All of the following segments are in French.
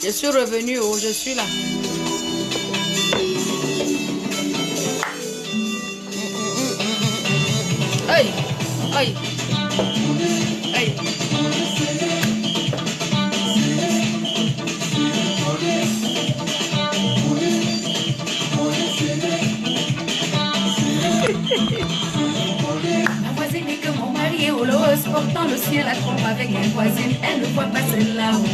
Je suis revenu, oh, je suis là. Aïe, aïe, aïe. Ma voisine dit que mon mari est au los, portant le ciel à trompe avec les voisines. Elle ne voit pas celle-là-haut.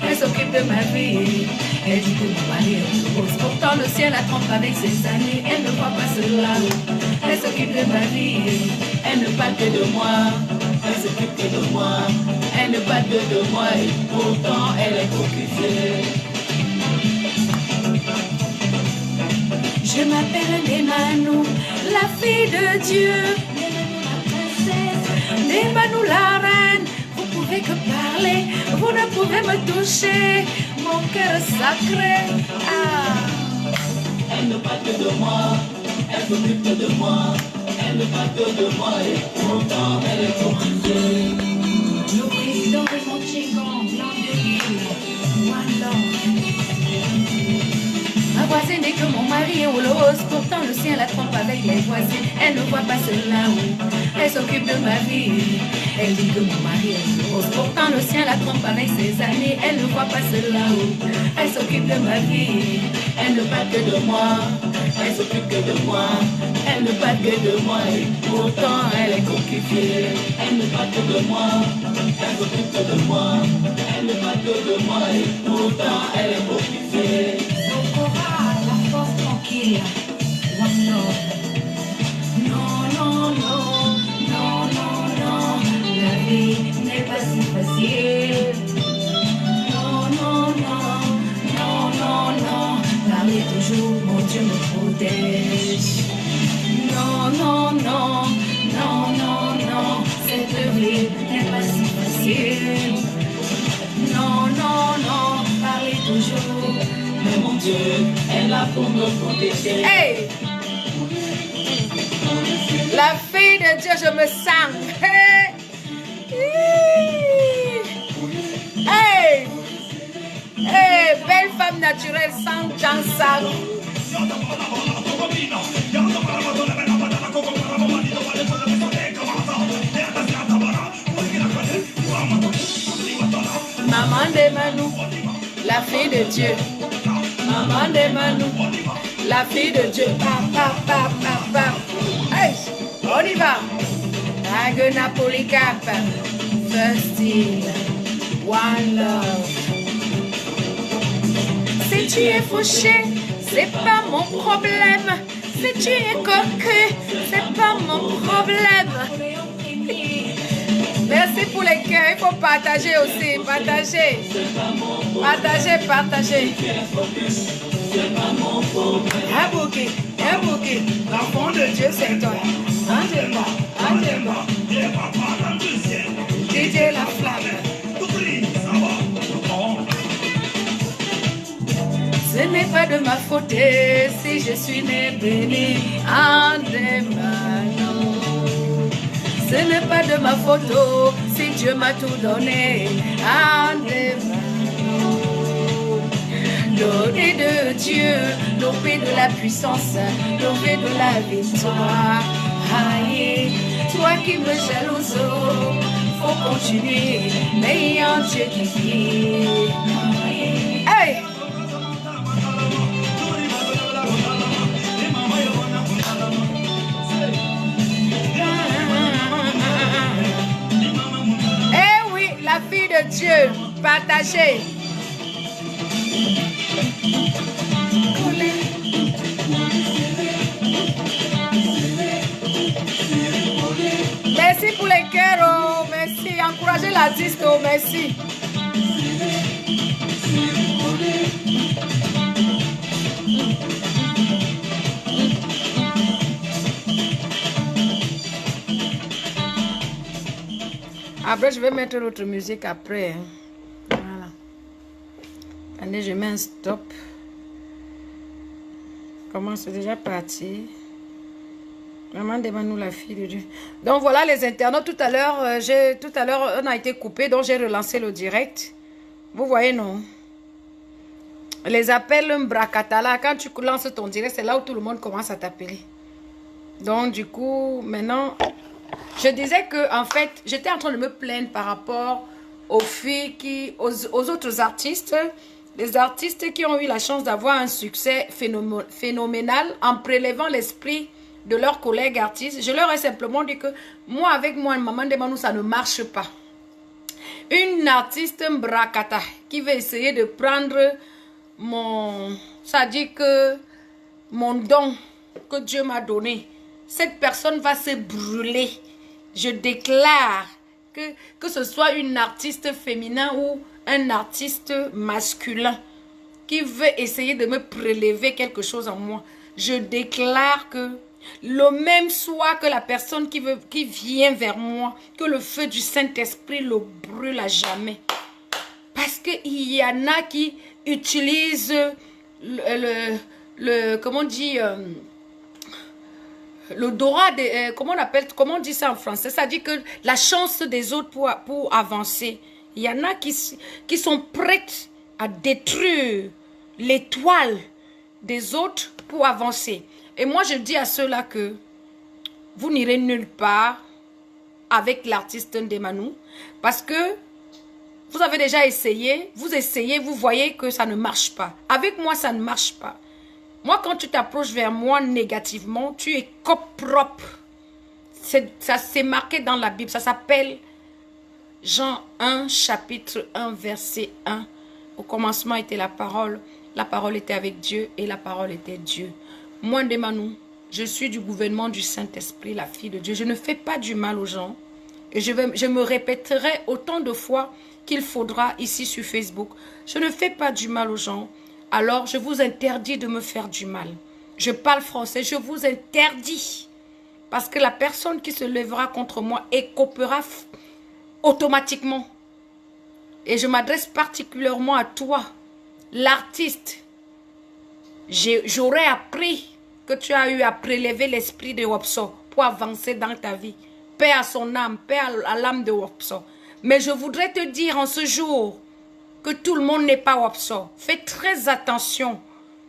Elle s'occupe de ma vie. Elle dit que mon mari est au los, portant le ciel à trompe avec ses amis. Elle ne voit pas celle-là-haut. Elle s'occupe de ma vie. Elle ne parle que de moi. Elle s'occupe que de moi. Elle ne parle que de moi. Et pourtant, elle est occupée. Je m'appelle Nemanou, la fille de Dieu. Nemanou la reine, vous pouvez que parler, vous ne pouvez me toucher, mon cœur sacré. Ah. Elle ne parle que de moi, elle s'occupe que de moi, elle ne parle que de moi et pourtant elle est occupée. Le président de mon Chigon, blanc de l'île, one love. Ma voisine dit que mon mari est au los, pourtant le sien la trompe avec les voisines. Elle ne voit pas cela-haut, elle s'occupe de ma vie. Elle dit que mon mari est au los, pourtant le sien la trompe avec ses amis. Elle ne voit pas cela-haut, elle s'occupe de ma vie. Elle ne parle que de moi, elle s'occupe que de moi. Elle ne parle que de moi et pourtant elle est occupée. Elle ne parle que de moi, elle s'occupe que de moi. Elle ne parle que de moi et pourtant elle est occupée. La force tranquille, one love. Non, non, non, non, non, non, la vie n'est pas si facile. Non, non, non, non, non, non, parlez toujours, mon Dieu me protège. Non, non, non, non, non, non, cette vie n'est pas si facile. Non, non, non, parlez toujours. Mais mon Dieu est là pour me protéger. Hey! La fille de Dieu, je me sens. Hey! Hey! Hey! Belle femme naturelle sans Jansag. Maman de Manou, la fille de Dieu. Maman de Manou, la fille de Dieu. Pa, pa, pa, pa, pa. Hey, on y va. Drague Napoli Cap. First in, one love. Si tu es fauché, c'est pas mon problème. Si tu es coquille, c'est pas mon problème. Merci pour les cœurs, il faut partager aussi, partager. Partager, partager. Un bouquet, l'enfant de Dieu c'est toi. Angela, Angela. DJ La Flamme. Ce n'est pas de ma faute si je suis né béni en des manos. Ce n'est pas de ma faute si Dieu m'a tout donné en des manos. L'ordre de Dieu, l'opé de la puissance, l'opé de la victoire. Aïe, toi qui me jalouse, faut continuer, mais en Dieu qui vit. Hey! Eh oui, la fille de Dieu, partagez. Merci pour les cœurs, oh, merci. Encouragez l'artiste, oh, merci. Après, je vais mettre l'autre musique après. Hein. Voilà. Allez, je mets un stop. Comment c'est déjà parti? Maman demande-nous la fille de Dieu. Donc voilà les internautes. Tout à l'heure, on a été coupé, donc j'ai relancé le direct. Vous voyez, non? les appels Mbrakatala, quand tu lances ton direct, c'est là où tout le monde commence à t'appeler. Donc, du coup, maintenant, je disais que, en fait, j'étais en train de me plaindre par rapport aux filles aux autres artistes, les artistes qui ont eu la chance d'avoir un succès phénoménal en prélevant l'esprit de leurs collègues artistes. Je leur ai simplement dit que moi, avec moi, Maman Demanou, ça ne marche pas. Une artiste Mbrakata qui veut essayer de prendre ça dit que mon don que Dieu m'a donné, cette personne va se brûler. Je déclare que ce soit une artiste féminin ou un artiste masculin qui veut essayer de me prélever quelque chose en moi. Je déclare que le même soit que la personne qui vient vers moi, que le feu du Saint-Esprit le brûle à jamais. Parce qu'il y en a qui utilisent comment on dit, l'odorat, comment on dit ça en français? Ça dit que la chance des autres pour avancer. Il y en a qui sont prêtes à détruire l'étoile des autres pour avancer. Et moi, je dis à ceux-là que vous n'irez nulle part avec l'artiste Ndemanou parce que vous avez déjà essayé, vous voyez que ça ne marche pas. Avec moi, ça ne marche pas. Moi, quand tu t'approches vers moi négativement, tu es propre. Ça c'est marqué dans la Bible. Ça s'appelle Jean 1, chapitre 1, verset 1. Au commencement était la parole était avec Dieu et la parole était Dieu. Moi, Ndemanou, je suis du gouvernement du Saint-Esprit, la fille de Dieu. Je ne fais pas du mal aux gens. Et je me répéterai autant de fois qu'il faudra ici sur Facebook. Je ne fais pas du mal aux gens. Alors, je vous interdis de me faire du mal. Je parle français, je vous interdis. Parce que la personne qui se lèvera contre moi écopera automatiquement. Et je m'adresse particulièrement à toi, l'artiste. J'aurais appris que tu as eu à prélever l'esprit de Wopso pour avancer dans ta vie. Paix à son âme, paix à l'âme de Wopso. Mais je voudrais te dire en ce jour que tout le monde n'est pas Wopso. Fais très attention.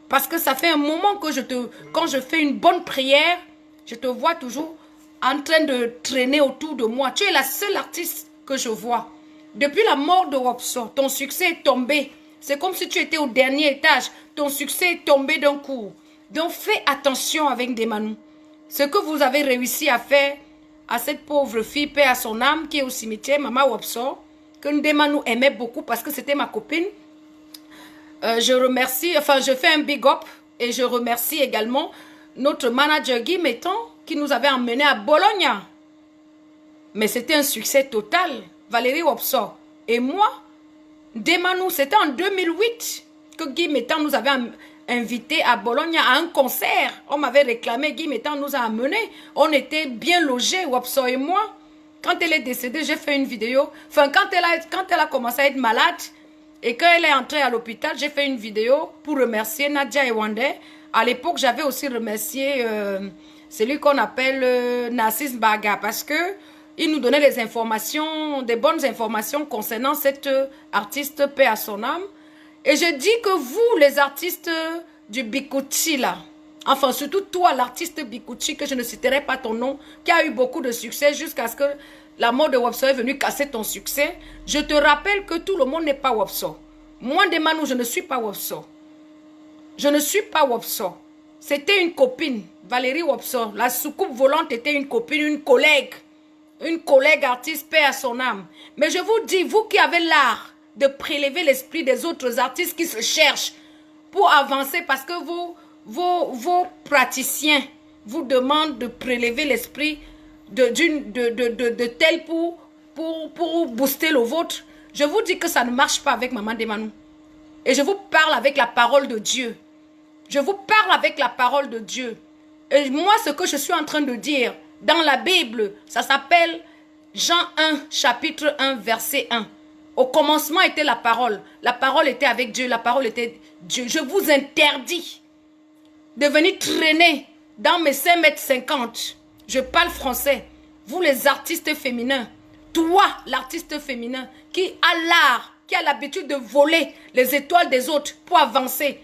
Parce que ça fait un moment que quand je fais une bonne prière, je te vois toujours en train de traîner autour de moi. Tu es la seule artiste que je vois. Depuis la mort de Wopso, ton succès est tombé. C'est comme si tu étais au dernier étage. Ton succès est tombé d'un coup. Donc fais attention avec Ndemanou. Ce que vous avez réussi à faire à cette pauvre fille, paix à son âme, qui est au cimetière, Maman Wopso, que Ndemanou aimait beaucoup parce que c'était ma copine. Je fais un big up et je remercie également notre manager Guy Metton qui nous avait emmenés à Bologna. Mais c'était un succès total. Valérie Wopso et moi, Ndemanou, c'était en 2008 que Guy Metton nous avait invités à Bologna à un concert. On m'avait réclamé, Guy Metton nous a amenés. On était bien logés, Wopso et moi. Quand elle est décédée, j'ai fait une vidéo. Enfin, quand elle a commencé à être malade et qu'elle est entrée à l'hôpital, j'ai fait une vidéo pour remercier Nadia Ewande. À l'époque, j'avais aussi remercié celui qu'on appelle Narcisse Baga parce que il nous donnait les informations, des bonnes informations concernant cette artiste, paix à son âme. Et je dis que vous, les artistes du Bikuti, là, enfin surtout toi, l'artiste Bikuti, que je ne citerai pas ton nom, qui a eu beaucoup de succès jusqu'à ce que la mort de Wopso est venue casser ton succès, je te rappelle que tout le monde n'est pas Wopso. Moi, Ndemanou, je ne suis pas Wopso. Je ne suis pas Wopso. C'était une copine, Valérie Wopso. La soucoupe volante était une copine, une collègue artiste, paix à son âme. Mais je vous dis, vous qui avez l'art de prélever l'esprit des autres artistes qui se cherchent pour avancer, parce que vos praticiens vous demandent de prélever l'esprit de tel pour booster le vôtre. Je vous dis que ça ne marche pas avec Maman Ndemanou. Et je vous parle avec la parole de Dieu. Je vous parle avec la parole de Dieu. Et moi, ce que je suis en train de dire dans la Bible, ça s'appelle Jean 1, chapitre 1, verset 1. Au commencement était la parole était avec Dieu, la parole était Dieu. Je vous interdis de venir traîner dans mes 5,50 m. Je parle français. Vous les artistes féminins, toi l'artiste féminin qui a l'art qui a l'habitude de voler les étoiles des autres pour avancer.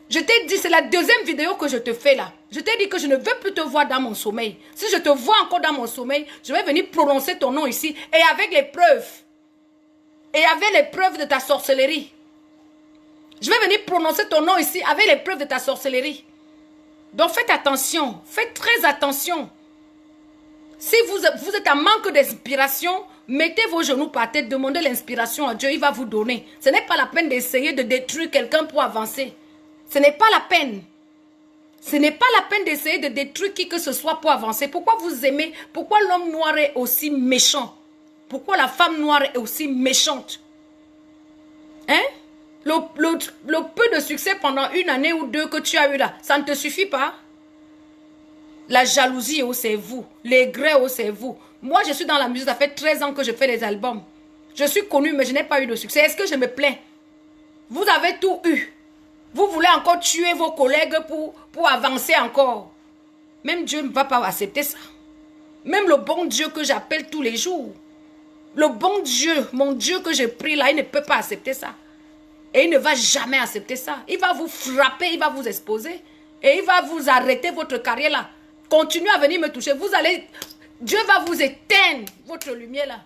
Je t'ai dit, c'est la deuxième vidéo que je te fais là. Je t'ai dit que je ne veux plus te voir dans mon sommeil. Si je te vois encore dans mon sommeil, je vais venir prononcer ton nom ici et avec les preuves. Et avec les preuves de ta sorcellerie. Je vais venir prononcer ton nom ici avec les preuves de ta sorcellerie. Donc faites attention, faites très attention. Si vous êtes en manque d'inspiration, mettez vos genoux par terre, demandez l'inspiration à Dieu, il va vous donner. Ce n'est pas la peine d'essayer de détruire quelqu'un pour avancer. Ce n'est pas la peine. Ce n'est pas la peine d'essayer de détruire qui que ce soit pour avancer. Pourquoi vous aimez? Pourquoi l'homme noir est aussi méchant? Pourquoi la femme noire est aussi méchante? Hein? Le peu de succès pendant une année ou deux que tu as eu là, ça ne te suffit pas? La jalousie, oh, c'est vous. Les grès, oh, c'est vous. Moi, je suis dans la musique, ça fait 13 ans que je fais des albums. Je suis connue, mais je n'ai pas eu de succès. Est-ce que je me plains? Vous avez tout eu. Vous voulez encore tuer vos collègues pour avancer encore. Même Dieu ne va pas accepter ça. Même le bon Dieu que j'appelle tous les jours. Le bon Dieu, mon Dieu que je prie là, il ne peut pas accepter ça. Et il ne va jamais accepter ça. Il va vous frapper, il va vous exposer. Et il va vous arrêter votre carrière là. Continuez à venir me toucher. Dieu va vous éteindre votre lumière là.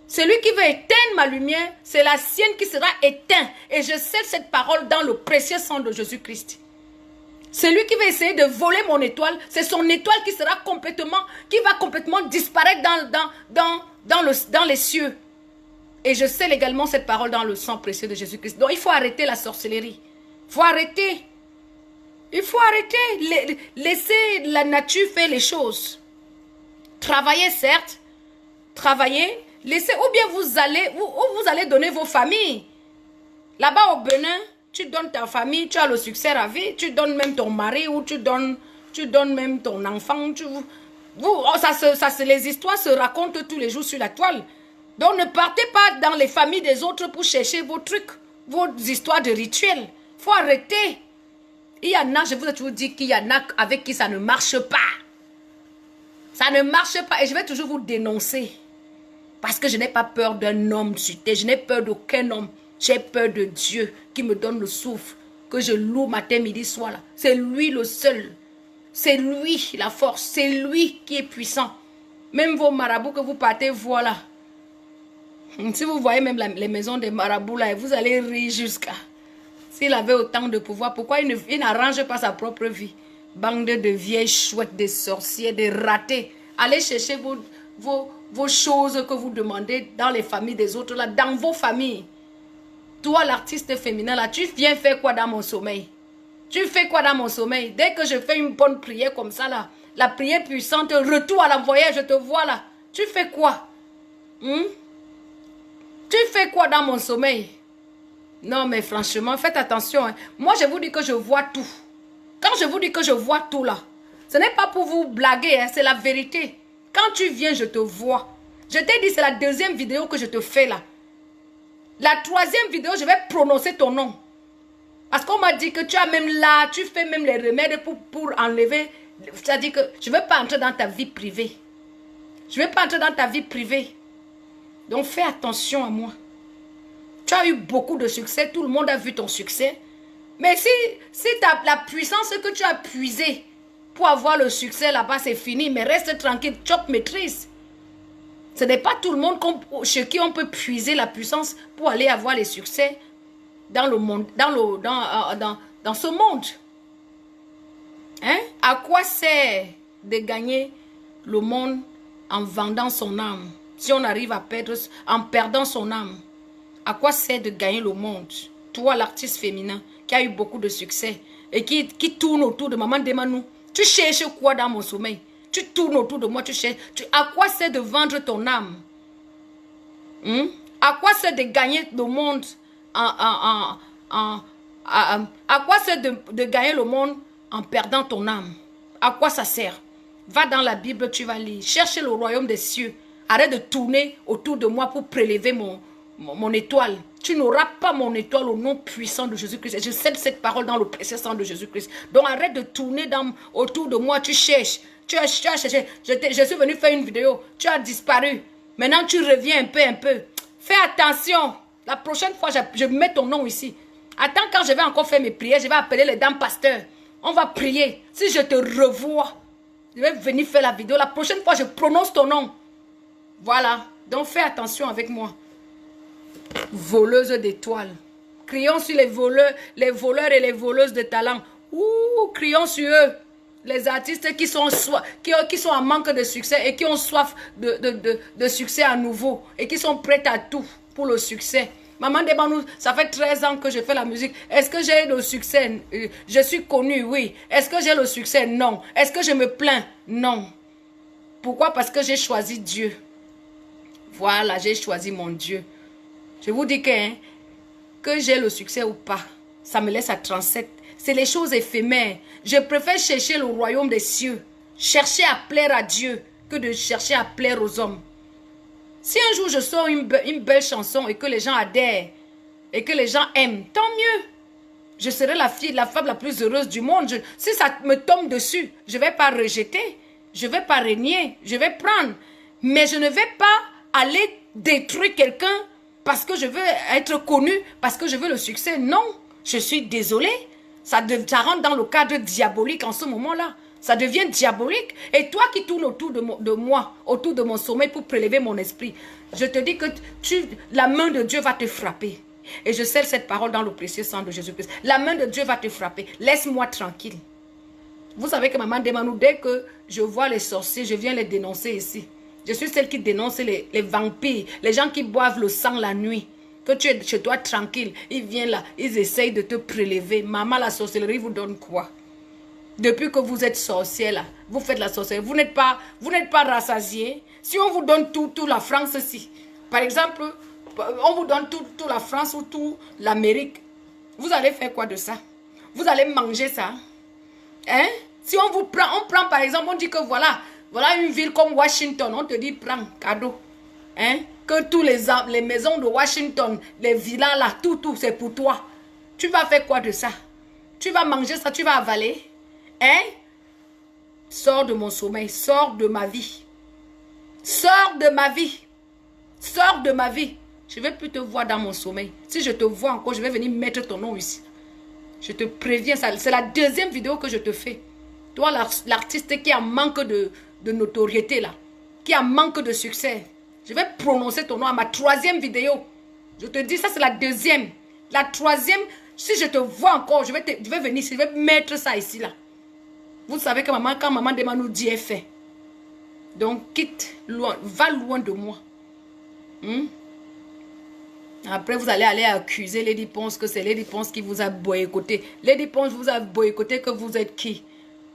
Celui qui veut éteindre ma lumière, c'est la sienne qui sera éteinte. Et je scelle cette parole dans le précieux sang de Jésus-Christ. Celui qui va essayer de voler mon étoile, c'est son étoile qui va complètement disparaître dans les cieux. Et je scelle également cette parole dans le sang précieux de Jésus-Christ. Donc il faut arrêter la sorcellerie. Il faut arrêter. Il faut arrêter. Laisser la nature faire les choses. Travaillez certes. Travaillez. Laissez, ou bien vous allez donner vos familles. Là-bas au Bénin, tu donnes ta famille, tu as le succès à vie, tu donnes même ton mari ou tu donnes même ton enfant. Les histoires se racontent tous les jours sur la toile. Donc ne partez pas dans les familles des autres pour chercher vos trucs, vos histoires de rituels. Il faut arrêter. Il y en a, je vous ai toujours dit qu'il y en a avec qui ça ne marche pas. Ça ne marche pas et je vais toujours vous dénoncer. Parce que je n'ai pas peur d'un homme sur terre. Je n'ai peur d'aucun homme. J'ai peur de Dieu qui me donne le souffle. Que je loue matin, midi, soir. C'est lui le seul. C'est lui la force. C'est lui qui est puissant. Même vos marabouts que vous partez, voilà. Si vous voyez même les maisons des marabouts là, vous allez rire jusqu'à. S'il avait autant de pouvoir, pourquoi il n'arrange pas sa propre vie? Bande de vieilles chouettes, des sorciers, des ratés. Allez chercher vos choses que vous demandez dans les familles des autres, là, dans vos familles. Toi, l'artiste féminin, là, tu viens faire quoi dans mon sommeil? Tu fais quoi dans mon sommeil? Dès que je fais une bonne prière comme ça, là, la prière puissante, retour à l'envoyé, je te vois là. Tu fais quoi? Tu fais quoi dans mon sommeil? Non, mais franchement, faites attention. Hein. Moi, je vous dis que je vois tout. Quand je vous dis que je vois tout là, ce n'est pas pour vous blaguer, hein, c'est la vérité. Quand tu viens, je te vois. Je t'ai dit, c'est la deuxième vidéo que je te fais là. La troisième vidéo, je vais prononcer ton nom. Parce qu'on m'a dit que tu as même là, tu fais même les remèdes pour enlever. C'est-à-dire que je ne veux pas entrer dans ta vie privée. Je ne veux pas entrer dans ta vie privée. Donc fais attention à moi. Tu as eu beaucoup de succès, tout le monde a vu ton succès. Mais si la puissance que tu as puisée pour avoir le succès là-bas, c'est fini. Mais reste tranquille, chop maîtrise. Ce n'est pas tout le monde chez qui on peut puiser la puissance pour aller avoir les succès dans le monde, dans ce monde. Hein? À quoi sert de gagner le monde en vendant son âme? Si on arrive à perdre, en perdant son âme, à quoi sert de gagner le monde? Toi, l'artiste féminin, qui a eu beaucoup de succès et qui tourne autour de Maman Demanou, tu cherches quoi dans mon sommeil? Tu tournes autour de moi, tu cherches. À quoi sert de vendre ton âme? À quoi sert de gagner le monde à quoi sert de gagner le monde en perdant ton âme? À quoi ça sert? Va dans la Bible, tu vas lire. Cherche le royaume des cieux. Arrête de tourner autour de moi pour prélever mon étoile. Tu n'auras pas mon étoile au nom puissant de Jésus-Christ. Je scelle cette parole dans le précieux sang de Jésus-Christ. Donc arrête de tourner autour de moi. Tu cherches. Tu as cherché. Je suis venu faire une vidéo. Tu as disparu. Maintenant tu reviens un peu. Fais attention. La prochaine fois, je mets ton nom ici. Attends, quand je vais encore faire mes prières, je vais appeler les dames pasteurs. On va prier. Si je te revois, je vais venir faire la vidéo. La prochaine fois, je prononce ton nom. Voilà. Donc, fais attention avec moi. Voleuse d'étoiles. Crions sur les voleurs et les voleuses de talent. Ouh, crions sur eux. Les artistes qui sont en manque de succès et qui ont soif de succès à nouveau et qui sont prêts à tout pour le succès. Maman Debanou, ça fait 13 ans que je fais la musique. Est-ce que j'ai le succès? Je suis connue, oui. Est-ce que j'ai le succès? Non. Est-ce que je me plains? Non. Pourquoi? Parce que j'ai choisi Dieu. Voilà, j'ai choisi mon Dieu. Je vous dis que j'ai le succès ou pas, ça me laisse à 37. C'est les choses éphémères. Je préfère chercher le royaume des cieux. Chercher à plaire à Dieu que de chercher à plaire aux hommes. Si un jour je sors une belle chanson et que les gens adhèrent et que les gens aiment, tant mieux. Je serai la femme la plus heureuse du monde. Si ça me tombe dessus, je ne vais pas rejeter. Je ne vais pas régner. Je vais prendre. Mais je ne vais pas aller détruire quelqu'un parce que je veux être connu, parce que je veux le succès. Non, je suis désolée. Ça rentre dans le cadre diabolique en ce moment-là. Ça devient diabolique. Et toi qui tournes autour de moi, autour de mon sommeil pour prélever mon esprit, je te dis que la main de Dieu va te frapper. Et je scelle cette parole dans le précieux sang de Jésus-Christ. La main de Dieu va te frapper. Laisse-moi tranquille. Vous savez que maman Demanou, dès que je vois les sorciers, je viens les dénoncer ici. Je suis celle qui dénonce les vampires, les gens qui boivent le sang la nuit. Que tu es chez toi tranquille, ils viennent là, ils essayent de te prélever. Maman, la sorcellerie vous donne quoi? Depuis que vous êtes sorcière là, vous faites la sorcellerie, vous n'êtes pas rassasié. Si on vous donne toute la France ici, par exemple, on vous donne toute la France ou toute l'Amérique, vous allez faire quoi de ça? Vous allez manger ça? Hein? Si on vous prend, on prend par exemple, on dit que voilà une ville comme Washington, on te dit prends, cadeau. Hein? Que tous les maisons de Washington, les villas là, tout, c'est pour toi. Tu vas faire quoi de ça? Tu vas manger ça, tu vas avaler? Hein? Sors de mon sommeil, sors de ma vie. Sors de ma vie. Sors de ma vie. Je ne vais plus te voir dans mon sommeil. Si je te vois encore, je vais venir mettre ton nom ici. Je te préviens, c'est la deuxième vidéo que je te fais. Toi, l'artiste qui a manque de notoriété là, qui a manque de succès. Je vais prononcer ton nom à ma troisième vidéo. Je te dis, ça c'est la deuxième. La troisième, si je te vois encore, je vais venir ici, je vais mettre ça ici là. Vous savez que maman, quand maman Demanou dit, elle fait. Donc quitte, loin, va loin de moi. Après, vous allez accuser Lady Ponce que c'est Lady Ponce qui vous a boycotté. Lady Ponce vous a boycotté que vous êtes qui?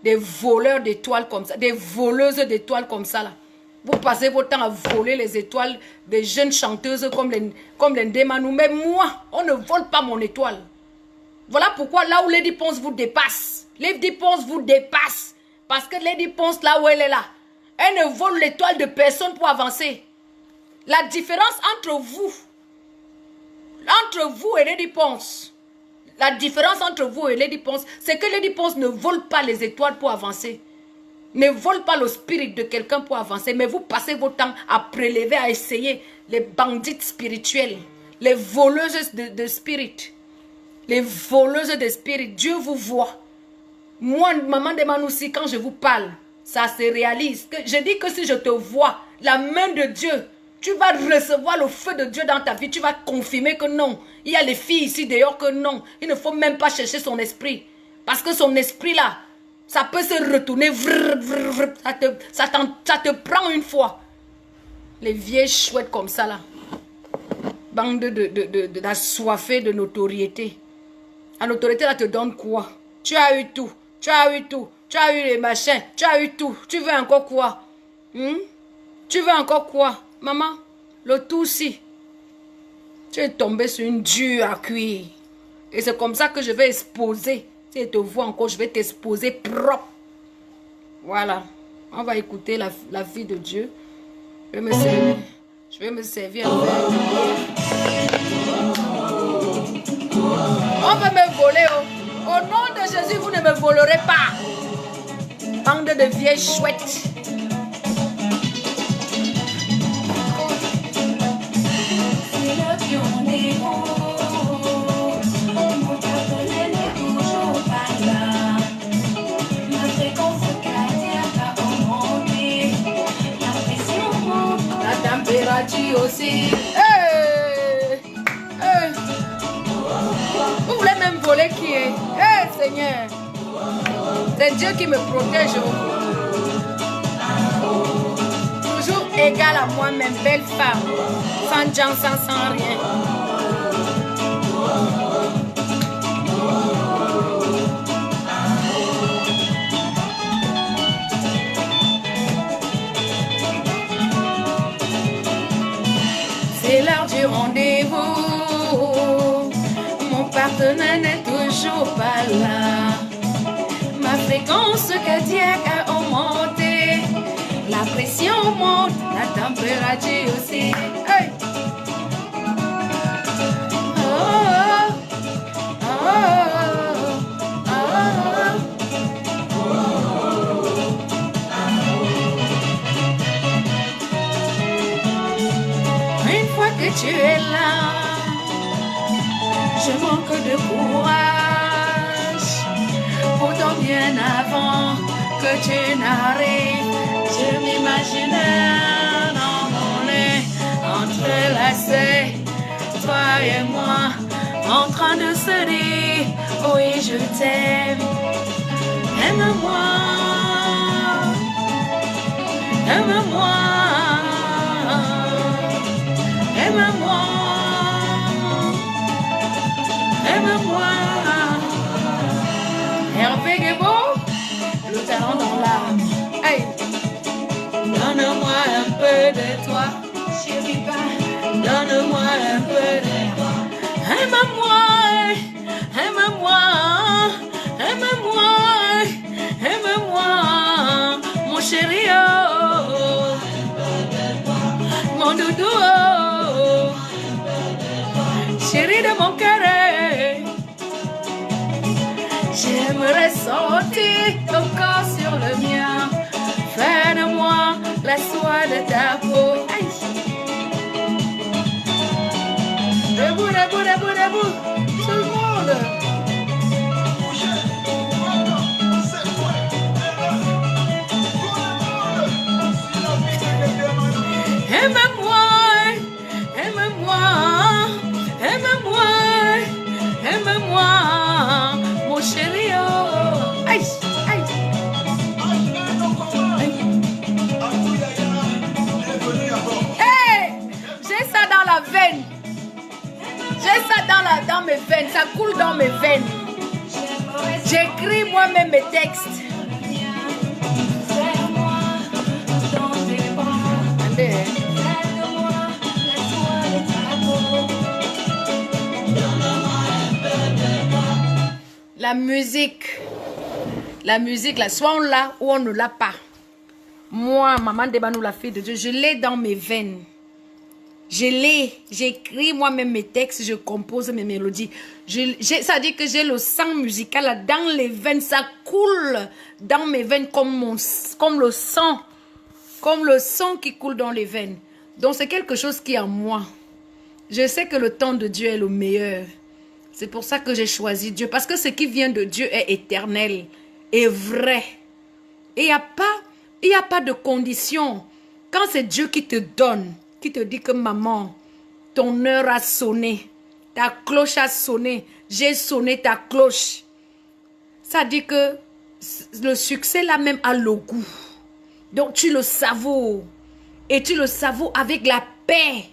Des voleurs d'étoiles comme ça, des voleuses d'étoiles comme ça là. Vous passez votre temps à voler les étoiles des jeunes chanteuses comme les Demanou. Mais moi, on ne vole pas mon étoile. Voilà pourquoi là où Lady Ponce vous dépasse. Lady Ponce vous dépasse. Parce que Lady Ponce, là où elle est là, elle ne vole l'étoile de personne pour avancer. La différence entre vous et Lady Ponce, la différence entre vous et Lady Ponce, c'est que Lady Ponce ne vole pas les étoiles pour avancer. Ne vole pas le spirit de quelqu'un pour avancer, mais vous passez votre temps à prélever, à essayer les bandites spirituelles, les voleuses de spirit. Les voleuses de spirit, Dieu vous voit. Moi, maman Demanou, aussi, quand je vous parle, ça se réalise. Je dis que si je te vois, la main de Dieu, tu vas recevoir le feu de Dieu dans ta vie. Tu vas confirmer que non. Il y a les filles ici dehors que non. Il ne faut même pas chercher son esprit. Parce que son esprit là, ça peut se retourner. Ça te prend une fois. Les vieilles chouettes comme ça là. Bande d'assoiffés de notoriété. La notoriété là te donne quoi? Tu as eu tout. Tu as eu tout. Tu as eu les machins. Tu as eu tout. Tu veux encore quoi? Tu veux encore quoi? Maman, le tout si. Tu es tombé sur une dure à cuire. Et c'est comme ça que je vais exposer. Si je te vois encore, je vais t'exposer propre. Voilà. On va écouter la vie de Dieu. Je vais me servir. Je vais me servir. On veut me voler. Oh. Au nom de Jésus, vous ne me volerez pas. Bande de vieilles chouettes. température aussi. Vous voulez même voler qui est? Seigneur, c'est Dieu qui me protège. Toujours égal à moi-même, belle femme, sans Jean, sans rien. C'est l'heure du rendez-vous. Mon partenaire n'est toujours pas là. Ma fréquence cardiaque a augmenté. La pression monte, la température aussi. Hey! Une fois que tu es là, je manque de courage. Pourtant bien avant que tu n'arrives, je m'imaginais dans mon lit, entrelacés, toi et moi, en train de se dire, oui je t'aime, aime-moi, aime-moi, aime-moi, aime-moi. Hervé Guébo, le talent dans l'âme. Hey. Donne-moi un peu de toi, chérie, donne-moi un peu de toi. Aime-moi, aime-moi, aime-moi, aime-moi, mon chéri, oh, mon doudou, oh, chéri de mon cœur. J'aimerais sentir ton corps sur le mien. Fais de moi la soie de ta peau. Aïe. Debout, debout, debout, debout. Tout le monde. Aime-moi, aime-moi, aime-moi, aime-moi, mon chéri. Oh. Aïe, aïe. Hey, j'ai ça dans la veine. J'ai ça dans mes veines. Ça coule dans mes veines. J'écris moi-même mes textes. La musique, là, soit on l'a ou on ne l'a pas. Moi, Maman Debanou, la fille de Dieu, je l'ai dans mes veines. Je l'ai. J'écris moi-même mes textes, je compose mes mélodies. Ça dit que j'ai le sang musical là, dans les veines. Ça coule dans mes veines comme le sang. Comme le sang qui coule dans les veines. Donc c'est quelque chose qui est en moi. Je sais que le temps de Dieu est le meilleur. C'est pour ça que j'ai choisi Dieu. Parce que ce qui vient de Dieu est éternel et vrai. Et il n'y a pas de condition. Quand c'est Dieu qui te donne, qui te dit que maman, ton heure a sonné, ta cloche a sonné, j'ai sonné ta cloche. Ça dit que le succès là même a le goût. Donc tu le savoures. Et tu le savoures avec la paix.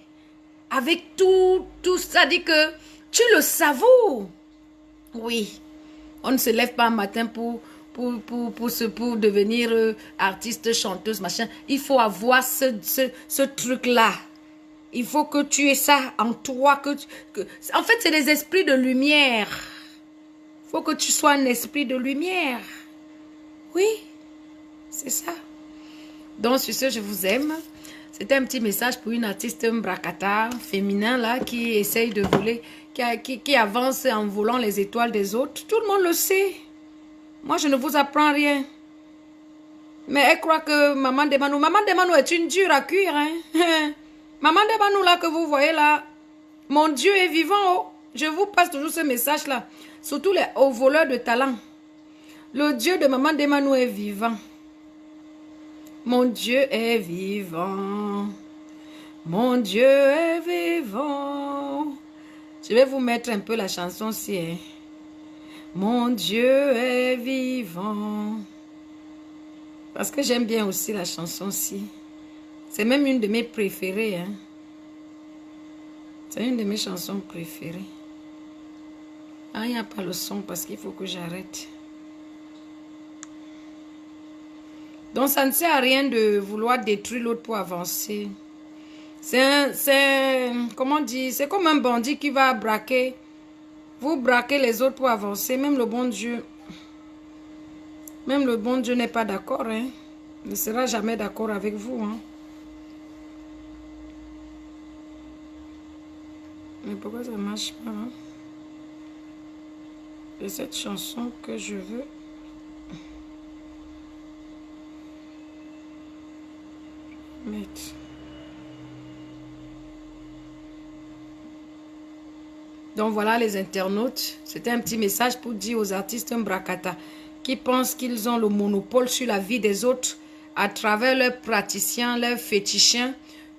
Avec tout ça dit que tu le savoures. Oui. On ne se lève pas un matin pour devenir artiste, chanteuse, machin. Il faut avoir ce truc-là. Il faut que tu aies ça en toi. En fait, c'est des esprits de lumière. Il faut que tu sois un esprit de lumière. Oui, c'est ça. Donc, sur ce, je vous aime. C'était un petit message pour une artiste bracata féminin là qui essaye de voler, qui avance en volant les étoiles des autres. Tout le monde le sait. Moi, je ne vous apprends rien. Mais elle croit que Maman Debanou est une dure à cuire. Hein? Maman Debanou là que vous voyez là, mon Dieu est vivant. Oh. Je vous passe toujours ce message là. Surtout aux voleurs de talent. Le Dieu de Maman Debanou est vivant. Mon Dieu est vivant. Mon Dieu est vivant. Je vais vous mettre un peu la chanson-ci. Hein. Mon Dieu est vivant. Parce que j'aime bien aussi la chanson-ci. C'est même une de mes préférées. Hein. C'est une de mes chansons préférées. Ah, il n'y a pas le son parce qu'il faut que j'arrête. Donc, ça ne sert à rien de vouloir détruire l'autre pour avancer. Comment dire, c'est comme un bandit qui va braquer. Vous braquez les autres pour avancer. Même le bon Dieu n'est pas d'accord. Hein. Il ne sera jamais d'accord avec vous. Hein. Mais pourquoi ça ne marche pas? Hein? C'est cette chanson que je veux. Mettre. Donc voilà les internautes. C'était un petit message pour dire aux artistes Mbrakata qui pensent qu'ils ont le monopole sur la vie des autres à travers leurs praticiens, leurs fétichiens,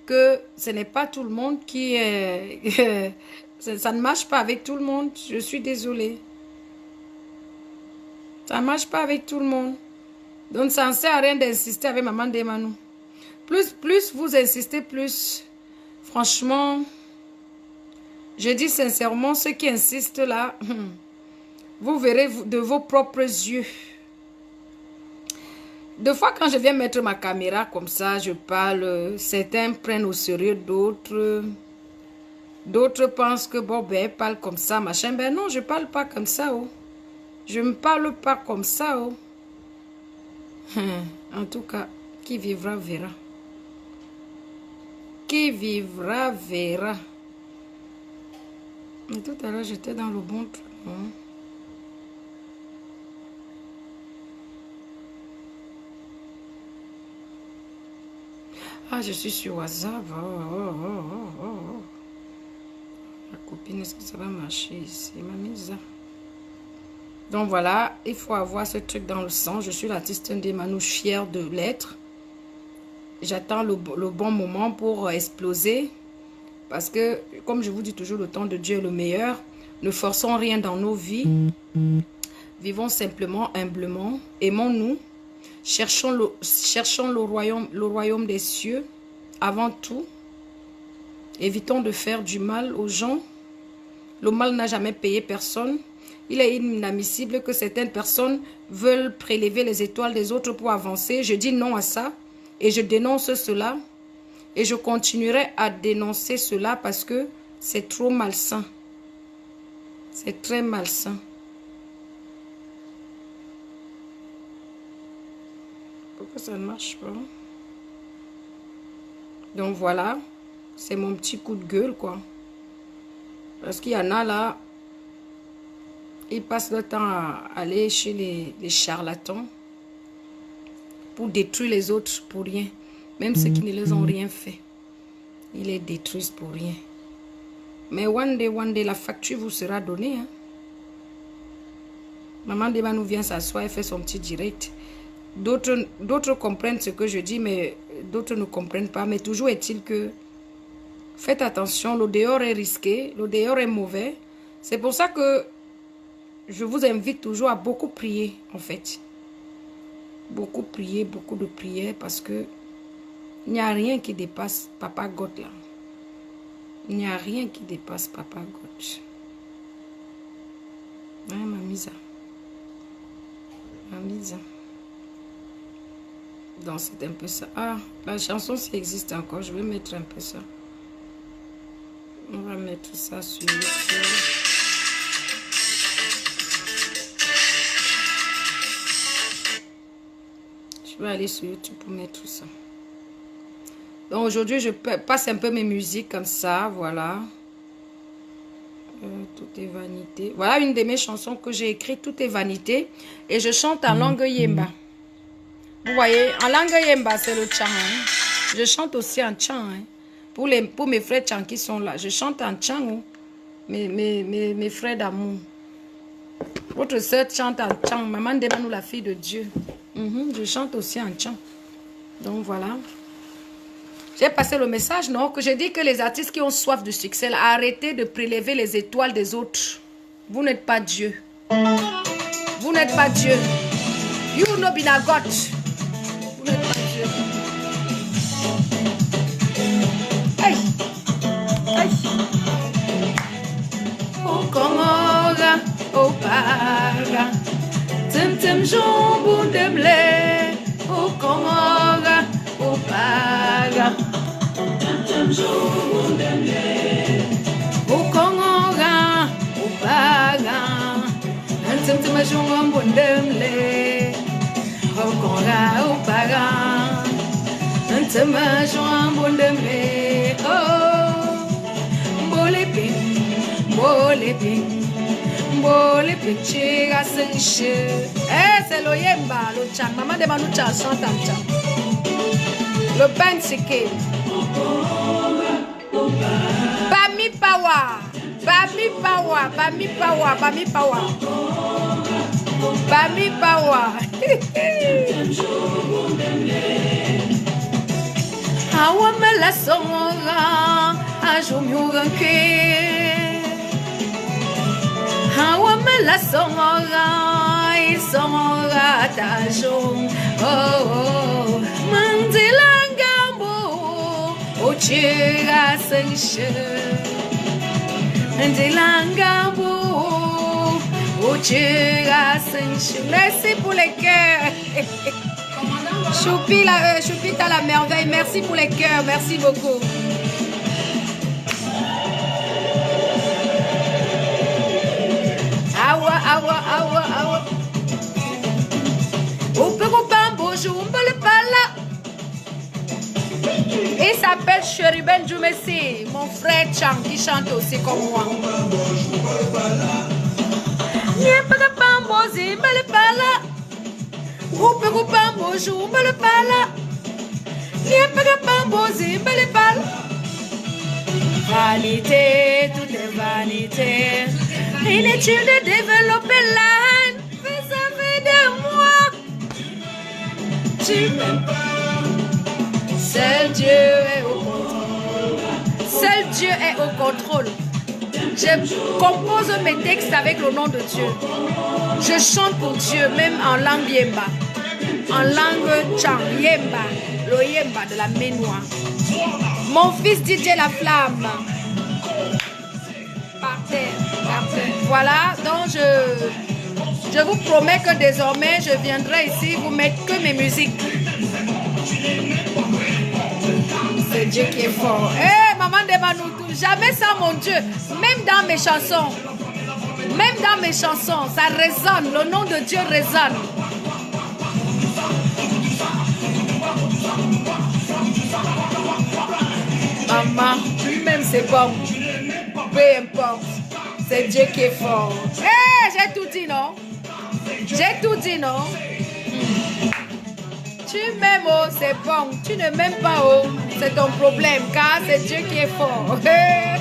que ce n'est pas tout le monde qui est... ça ne marche pas avec tout le monde. Je suis désolée. Ça ne marche pas avec tout le monde. Donc ça ne sert à rien d'insister avec Maman Demanou. Plus vous insistez, plus franchement... Je dis sincèrement, ceux qui insistent là, vous verrez de vos propres yeux. Des fois, quand je viens mettre ma caméra comme ça, je parle, certains prennent au sérieux, d'autres pensent que bon, ben, elle parle comme ça, machin. Ben non, je parle pas comme ça, oh. Je ne parle pas comme ça, oh. En tout cas, qui vivra, verra. Qui vivra, verra. Mais tout à l'heure, j'étais dans le bon truc. Hein? Ah, je suis sur WhatsApp. Oh. La copine, est-ce que ça va marcher ici? Ma mise. Donc voilà, il faut avoir ce truc dans le sang. Je suis l'artiste Ndemanou, fière de l'être. J'attends le bon moment pour exploser. Parce que, comme je vous dis toujours, le temps de Dieu est le meilleur. Ne forçons rien dans nos vies. Vivons simplement, humblement. Aimons-nous. Cherchons le royaume des cieux avant tout. Évitons de faire du mal aux gens. Le mal n'a jamais payé personne. Il est inadmissible que certaines personnes veulent prélever les étoiles des autres pour avancer. Je dis non à ça et je dénonce cela. Et je continuerai à dénoncer cela parce que c'est trop malsain. C'est très malsain. Pourquoi ça ne marche pas? Donc voilà, c'est mon petit coup de gueule, quoi. Parce qu'il y en a là, ils passent le temps à aller chez les charlatans pour détruire les autres pour rien. Même ceux qui ne les ont rien fait. Ils les détruisent pour rien. Mais one day, la facture vous sera donnée. Hein. Maman Demanou vient s'asseoir et fait son petit direct. D'autres comprennent ce que je dis, mais d'autres ne comprennent pas. Mais toujours est-il que faites attention, le dehors est risqué, le dehors est mauvais. C'est pour ça que je vous invite toujours à beaucoup prier, en fait. Beaucoup prier, beaucoup de prières, parce que il n'y a rien qui dépasse Papa God là. Il n'y a rien qui dépasse Papa God. Ah, ma mise. Donc c'est un peu ça. Ah, la chanson s'il existe encore, je vais mettre un peu ça. On va mettre ça sur YouTube. Je vais aller sur YouTube pour mettre ça. Donc aujourd'hui, je passe un peu mes musiques comme ça, voilà. Tout est vanité. Voilà une de mes chansons que j'ai écrites, Tout est vanité. Et je chante en langue yemba. Vous voyez, en langue yemba, c'est le tchang. Hein. Je chante aussi en tchang. Hein. Pour mes frères tchang qui sont là, je chante en tchang. Hein. Mes frères d'amour. Votre soeur chante en tchang. Maman Demanou, la fille de Dieu. Je chante aussi en tchang. Donc voilà. J'ai passé le message, non? Que j'ai dit que les artistes qui ont soif de succès, arrêtez de prélever les étoiles des autres. Vous n'êtes pas Dieu. Vous n'êtes pas Dieu. You no be na God. Vous n'êtes pas Dieu. Hey. Hey. O Kongoga, o Paga. Tim tim jombo demle. O Kongoga, o Paga. Tim tim jombo demle. O Kongoga, o Paga. Tim tim jombo demle. O Kongoga, o Paga. Tim jombo demle. Oh, Mboliping, Mboliping. Mboliping, chiga senche. Eh, c'est le yemba, le chan. Maman demande nous chanson tam cham. Le band sike. Bami Power. Bami Power. Bami Power. Bami Power. Bami Power. Awa me la songa. Ajo miuganke. Awa me la songa. Isonga tajong. Oh, oh. Mandilangambo. Ochiga senche. Mandilangambo. Ochiga senche. Merci pour les cœurs. Choupi, Choupi, t'as la merveille. Merci pour les cœurs. Merci beaucoup. Awa, awa, awa, awa. Bonjour, le pala. Il s'appelle Cheriben Djoumessi, mon frère Chang qui chante aussi comme moi. Bonjour, le pala. Vanité, tout est vanité. Inutile de développer l'âne. Vous savez de moi. Tu m'aimes pas. Seul Dieu est au contrôle. Seul Dieu est au contrôle. Je compose mes textes avec le nom de Dieu. Je chante pour Dieu, même en langue yemba. En langue chang, yemba. Le yemba de la Ménois. Mon fils Didier La Flamme. Par terre, par terre. Voilà, donc je vous promets que désormais je viendrai ici vous mettre que mes musiques. C'est Dieu qui est fort. Hé, maman de Manoutou, jamais sans mon Dieu. Même dans mes chansons. Même dans mes chansons, ça résonne. Le nom de Dieu résonne. Maman, même c'est bon. Peu importe. C'est Dieu qui est fort. Hé, j'ai tout dit, non? J'ai tout dit, non? Tu m'aimes, oh, c'est bon. Tu ne m'aimes pas, oh, c'est ton problème, car c'est Dieu qui est fort. Hey.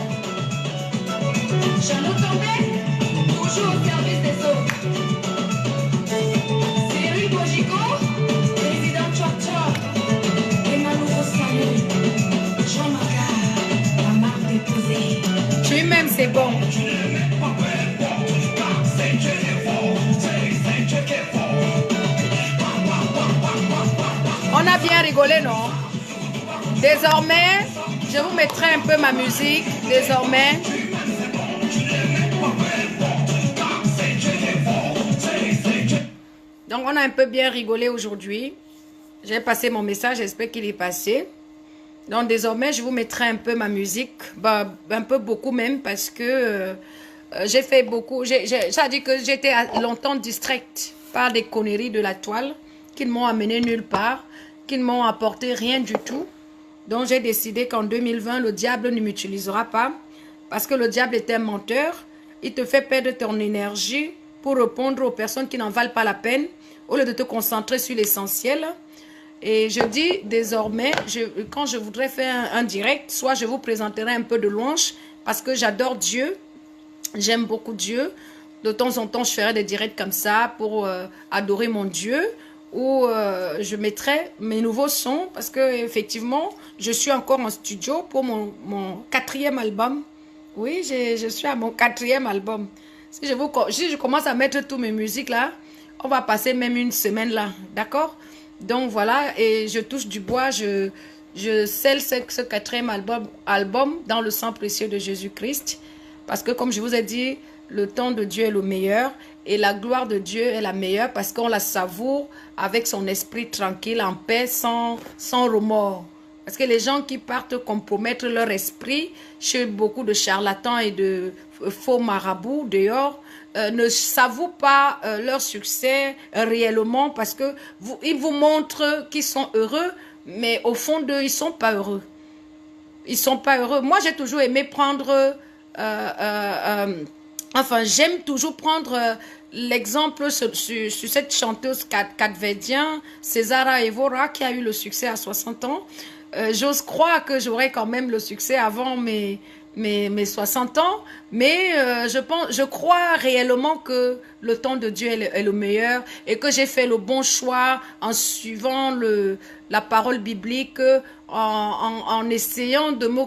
Je nous tombais toujours au service des autres. Cyril Bojico, président Chok-Chok, Emmanuel Rossano, Jean Maga, la marque déposée. Tu m'aimes, c'est bon. On a bien rigolé, non? Désormais, je vous mettrai un peu ma musique. Désormais. Donc, on a un peu bien rigolé aujourd'hui. J'ai passé mon message, j'espère qu'il est passé. Donc, désormais, je vous mettrai un peu ma musique. Bah, un peu beaucoup même, parce que j'ai fait beaucoup. Ça dit que j'étais longtemps distraite par des conneries de la toile qui ne m'ont amené nulle part, qui ne m'ont apporté rien du tout. Donc, j'ai décidé qu'en 2020, le diable ne m'utilisera pas parce que le diable est un menteur. Il te fait perdre ton énergie pour répondre aux personnes qui n'en valent pas la peine au lieu de te concentrer sur l'essentiel. Et je dis désormais, quand je voudrais faire un direct, soit je vous présenterai un peu de louange parce que j'adore Dieu, j'aime beaucoup Dieu. De temps en temps, je ferai des directs comme ça pour adorer mon Dieu. Où je mettrai mes nouveaux sons parce que effectivement je suis encore en studio pour mon 4e album. Oui, je suis à mon 4e album. Si je commence à mettre toutes mes musiques là, on va passer même une semaine là, d'accord? Donc voilà, et je touche du bois, je scelle ce 4e album dans le sang précieux de Jésus-Christ. Parce que comme je vous ai dit, le temps de Dieu est le meilleur et la gloire de Dieu est la meilleure parce qu'on la savoure avec son esprit tranquille, en paix, sans remords. Parce que les gens qui partent compromettre leur esprit chez beaucoup de charlatans et de faux marabouts dehors, ne savourent pas leur succès réellement parce que ils vous montrent qu'ils sont heureux, mais au fond d'eux, ils ne sont pas heureux. Ils ne sont pas heureux. Moi, j'ai toujours aimé prendre... enfin, j'aime toujours prendre l'exemple sur cette chanteuse capverdienne, Césara Evora, qui a eu le succès à 60 ans. J'ose croire que j'aurai quand même le succès avant mes 60 ans, mais je crois réellement que le temps de Dieu est le meilleur et que j'ai fait le bon choix en suivant la parole biblique, en essayant de me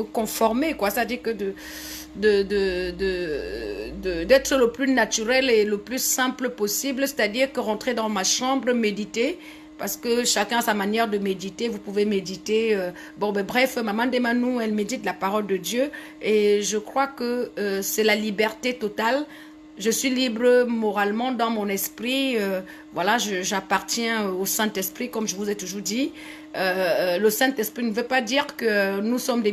conformer, quoi, c'est-à-dire que d'être le plus naturel et le plus simple possible, c'est-à-dire que rentrer dans ma chambre, méditer, parce que chacun a sa manière de méditer. Vous pouvez méditer. Bref, Maman Demanou, elle médite la parole de Dieu. Et je crois que c'est la liberté totale. Je suis libre moralement dans mon esprit. Voilà, j'appartiens au Saint-Esprit, comme je vous ai toujours dit. Le Saint-Esprit ne veut pas dire que nous sommes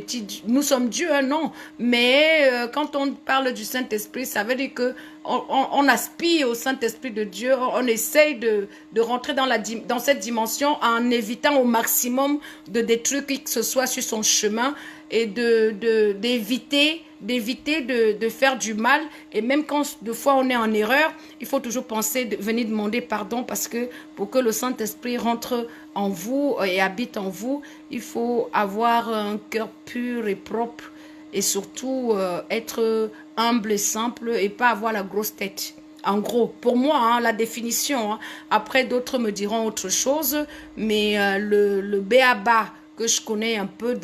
nous sommes Dieu, hein, non. Mais quand on parle du Saint-Esprit, ça veut dire que on aspire au Saint-Esprit de Dieu. On essaye de rentrer dans cette dimension en évitant au maximum de détruire qui que ce soit sur son chemin et d'éviter de faire du mal. Et même quand des fois on est en erreur, il faut toujours penser de venir demander pardon parce que pour que le Saint-Esprit rentre en vous et habite en vous, il faut avoir un cœur pur et propre et surtout être humble et simple et pas avoir la grosse tête. En gros, pour moi, hein, la définition, hein. Après d'autres me diront autre chose, mais le b.a.-ba que je connais un peu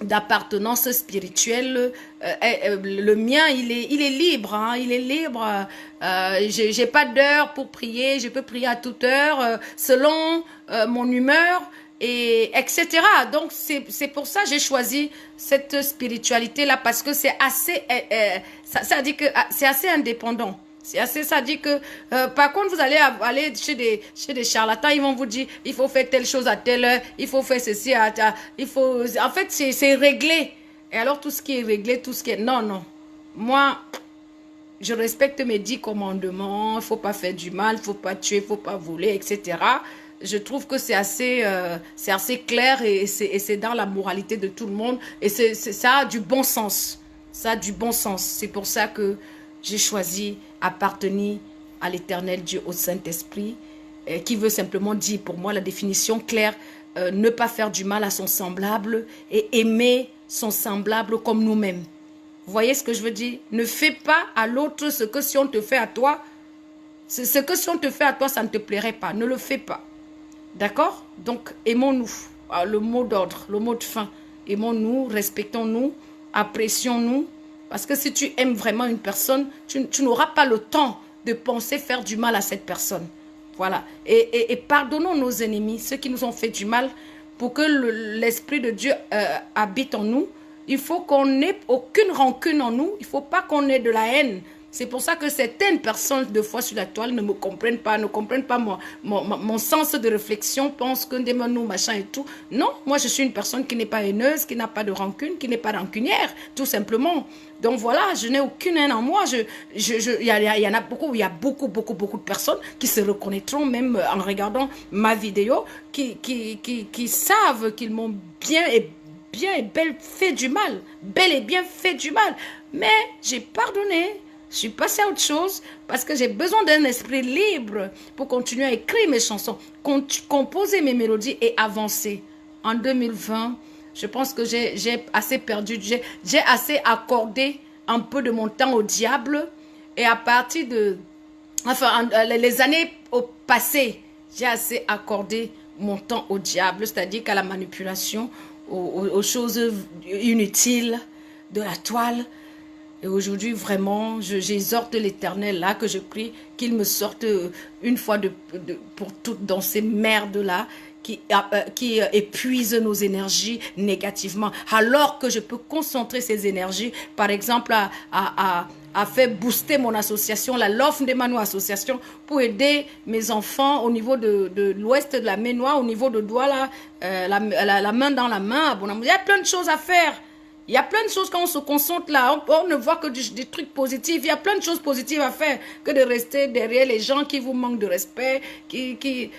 d'appartenance spirituelle, le mien, il est libre, hein, il est libre. J'ai pas d'heure pour prier, je peux prier à toute heure, selon mon humeur, et etc. Donc c'est pour ça que j'ai choisi cette spiritualité là parce que c'est assez, ça dit que c'est assez indépendant. C'est assez, ça dit que, par contre, vous allez aller chez des charlatans, ils vont vous dire, il faut faire telle chose à telle heure, il faut faire ceci, en fait, c'est réglé. Et alors, tout ce qui est réglé, tout ce qui est, non. Moi, je respecte mes 10 commandements, il ne faut pas faire du mal, il ne faut pas tuer, il ne faut pas voler, etc. Je trouve que c'est assez clair et c'est dans la moralité de tout le monde. Et ça a du bon sens. Ça a du bon sens. C'est pour ça que j'ai choisi appartenir à l'Éternel Dieu, au Saint-Esprit, qui veut simplement dire, pour moi, la définition claire, ne pas faire du mal à son semblable et aimer son semblable comme nous-mêmes. Vous voyez ce que je veux dire? Ne fais pas à l'autre ce que si on te fait à toi, ce que si on te fait à toi, ça ne te plairait pas. Ne le fais pas. D'accord? Donc, aimons-nous. Le mot d'ordre, le mot de fin. Aimons-nous, respectons-nous, apprécions-nous. Parce que si tu aimes vraiment une personne, tu n'auras pas le temps de penser faire du mal à cette personne. Voilà. Et pardonnons nos ennemis, ceux qui nous ont fait du mal, pour que l'Esprit de Dieu habite en nous. Il faut qu'on n'ait aucune rancune en nous. Il ne faut pas qu'on ait de la haine. C'est pour ça que certaines personnes, de fois sur la toile, ne me comprennent pas, ne comprennent pas mon sens de réflexion, pensent que des nous, machin et tout. Non, moi je suis une personne qui n'est pas haineuse, qui n'a pas de rancune, qui n'est pas rancunière, tout simplement. Donc voilà, je n'ai aucune haine en moi. Il y en a beaucoup, il y a beaucoup de personnes qui se reconnaîtront même en regardant ma vidéo, qui savent qu'ils m'ont bien et bel fait du mal, bel et bien fait du mal. Mais j'ai pardonné. Je suis passée à autre chose parce que j'ai besoin d'un esprit libre pour continuer à écrire mes chansons, composer mes mélodies et avancer. En 2020, je pense que j'ai assez perdu, j'ai assez accordé un peu de mon temps au diable. Et à partir de... Enfin, les années au passé, J'ai assez accordé mon temps au diable, c'est-à-dire qu'à la manipulation, aux choses inutiles de la toile. Et aujourd'hui, vraiment, j'exhorte l'Éternel là, que je prie qu'il me sorte une fois pour toutes dans ces merdes-là qui épuisent nos énergies négativement. Alors que je peux concentrer ces énergies, par exemple, à faire booster mon association, la Love Ndemano Association, pour aider mes enfants au niveau de l'ouest de la main noire, au niveau de doigt, là, la main dans la main. Il y a plein de choses à faire. Il y a plein de choses quand on se concentre là, on ne voit que des trucs positifs. Il y a plein de choses positives à faire que de rester derrière les gens qui vous manquent de respect, qui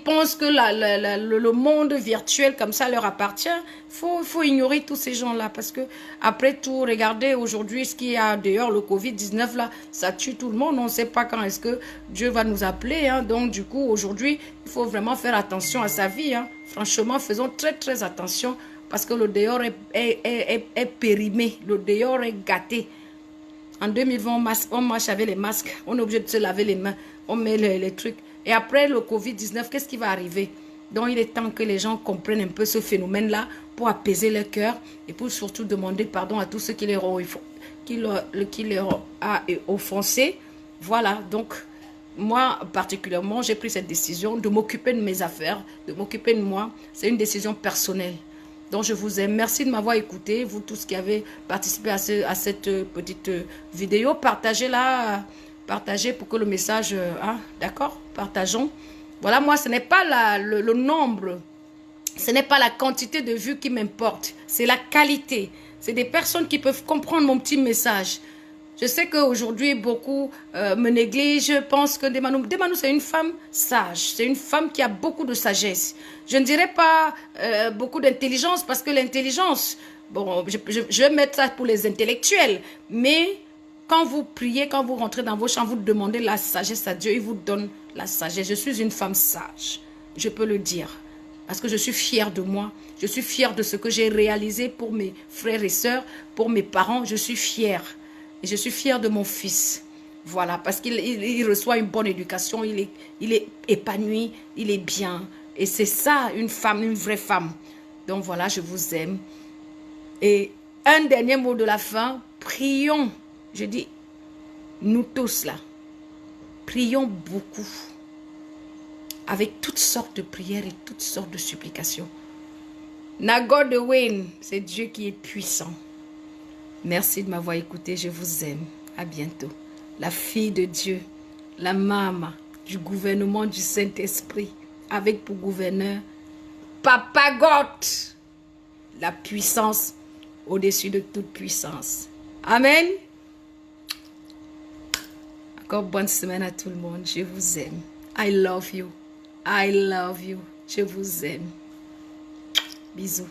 pensent que le monde virtuel comme ça leur appartient. Faut ignorer tous ces gens-là parce que après tout, regardez aujourd'hui ce qu'il y a dehors, le Covid-19 là, ça tue tout le monde. On ne sait pas quand est-ce que Dieu va nous appeler. Hein. Donc du coup, aujourd'hui, il faut vraiment faire attention à sa vie. Hein. Franchement, faisons très très attention. Parce que le dehors est périmé, le dehors est gâté. En 2020, on marche avec les masques, on est obligé de se laver les mains, on met les trucs. Et après le Covid-19, qu'est-ce qui va arriver? Donc il est temps que les gens comprennent un peu ce phénomène-là pour apaiser leur cœur et pour surtout demander pardon à tous ceux qui leur a offensé. Voilà, donc moi particulièrement, j'ai pris cette décision de m'occuper de mes affaires, de m'occuper de moi. C'est une décision personnelle. Donc, je vous aime. Merci de m'avoir écouté. Vous tous qui avez participé à cette petite vidéo, partagez-la. Partagez pour que le message... d'accord? Partageons. Voilà, moi, ce n'est pas le nombre. Ce n'est pas la quantité de vues qui m'importe. C'est la qualité. C'est des personnes qui peuvent comprendre mon petit message. Je sais qu'aujourd'hui, beaucoup me négligent, pensent que Ndemano, c'est une femme sage. C'est une femme qui a beaucoup de sagesse. Je ne dirais pas beaucoup d'intelligence, parce que l'intelligence, bon, je vais mettre ça pour les intellectuels. Mais quand vous priez, quand vous rentrez dans vos chambres, vous demandez la sagesse à Dieu, il vous donne la sagesse. Je suis une femme sage, je peux le dire. Parce que je suis fière de moi. Je suis fière de ce que j'ai réalisé pour mes frères et sœurs, pour mes parents. Je suis fière. Et je suis fière de mon fils. Voilà, parce qu'il reçoit une bonne éducation, il est épanoui, il est bien. Et c'est ça, une femme, une vraie femme. Donc voilà, je vous aime. Et un dernier mot de la fin, prions. Je dis, nous tous là, prions beaucoup. Avec toutes sortes de prières et toutes sortes de supplications. Nagor de Wayne, c'est Dieu qui est puissant. Merci de m'avoir écouté, je vous aime. À bientôt. La fille de Dieu, la maman du gouvernement du Saint-Esprit, avec pour gouverneur Papa God, la puissance au-dessus de toute puissance. Amen. Encore bonne semaine à tout le monde. Je vous aime. I love you. I love you. Je vous aime. Bisous.